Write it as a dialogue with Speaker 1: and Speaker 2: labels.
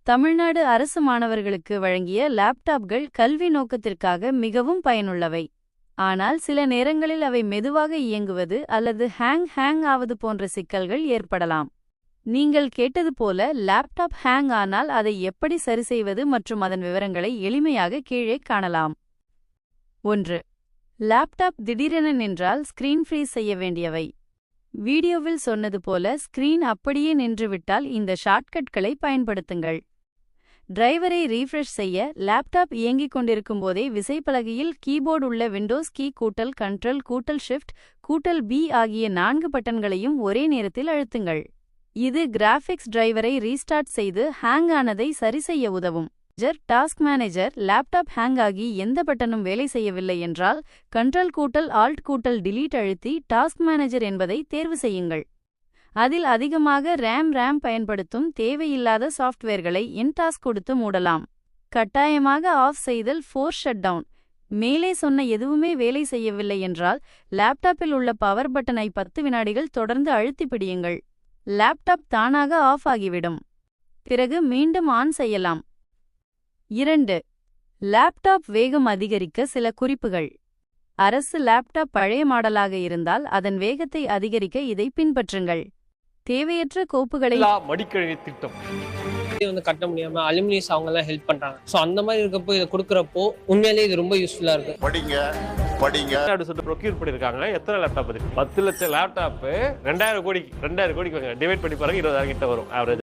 Speaker 1: தமிழ்நாடு அரசு மாணவர்களுக்கு வழங்கிய லேப்டாப்கள் கல்வி நோக்கத்திற்காக மிகவும் பயனுள்ளவை. ஆனால் சில நேரங்களில் அவை மெதுவாக இயங்குவது அல்லது ஹேங் ஆவது போன்ற சிக்கல்கள் ஏற்படலாம். நீங்கள் கேட்டது போல, லேப்டாப் ஹேங் ஆனால் அதை எப்படி சரிசெய்வது மற்றும் அதன் விவரங்களை எளிமையாக கீழே காணலாம். 1. லேப்டாப் திடீரென நின்றால் ஸ்கிரீன் ஃப்ரீஸ் செய்ய வேண்டியவை. வீடியோவில் சொன்னது போல ஸ்கிரீன் அப்படியே நின்றுவிட்டால் இந்த ஷார்ட்கட்களை பயன்படுத்துங்கள். டிரைவரை ரீஃப்ரெஷ் செய்ய லேப்டாப் இயங்கிக் கொண்டிருக்கும் போதே விசைப்பலகையில் கீபோர்டு உள்ள விண்டோஸ் கீ கூட்டல் கண்ட்ரோல் கூட்டல் ஷிஃப்ட் கூட்டல் பி ஆகிய 4 பட்டன்களையும் ஒரே நேரத்தில் அழுத்துங்கள். இது கிராஃபிக்ஸ் டிரைவரை ரீஸ்டார்ட் செய்து ஹேங் ஆனதை சரிசெய்ய உதவும். டாஸ்க் மேனேஜர் லேப்டாப் ஹேங் ஆகி எந்த பட்டனும் வேலை செய்யவில்லை என்றால் கண்ட்ரோல் கூட்டல் ஆல்ட் கூட்டல் டிலீட் அழுத்தி டாஸ்க் மேனேஜர் என்பதை தேர்வு செய்யுங்கள். அதில் அதிகமாக ரேம் பயன்படுத்தும் தேவையில்லாத சாஃப்ட்வேர்களை டாஸ்க் கொடுத்து மூடலாம். கட்டாயமாக ஆஃப் செய்தல் ஃபோர்ஸ் ஷட் டவுன். மேலே சொன்ன எதுவுமே வேலை செய்யவில்லை என்றால் லேப்டாப்பில் உள்ள பவர் பட்டனை 10 வினாடிகள் தொடர்ந்து அழுத்தி பிடியுங்கள். லேப்டாப் தானாக ஆஃப் ஆகிவிடும். பிறகு மீண்டும் ஆன் செய்யலாம். 2. லேப்டாப் வேகம் அதிகரிக்க சில குறிப்புகள். அரசு லேப்டாப் பழைய மாடலாக இருந்தால் அதன் வேகத்தை அதிகரிக்க இதை பின்பற்றுங்கள். தேவையற்ற கோப்புகளை
Speaker 2: மடிக்கணினி திட்டம்
Speaker 3: கட்ட முடியாம அலுமினியஸ் அவங்க எல்லாம் ஹெல்ப் பண்றாங்க. சோ அந்த மாதிரி இருக்கப்போ இதை கொடுக்கறப்போ உண்மையிலேயே இது ரொம்ப யூஸ்ஃபுல்லா இருக்கு.
Speaker 2: படிங்க அப்படி சொல்லிட்டு ப்ரொக்யூர் பண்ணிருக்காங்க. எத்தனை லேப்டாப் இருக்கு? 10 லட்சம் லேப்டாப் 2000 கோடிக்கு டிவைட் பண்ணி பாருங்க, 20,000 கிட்ட வரும் ஆவரேஜ்.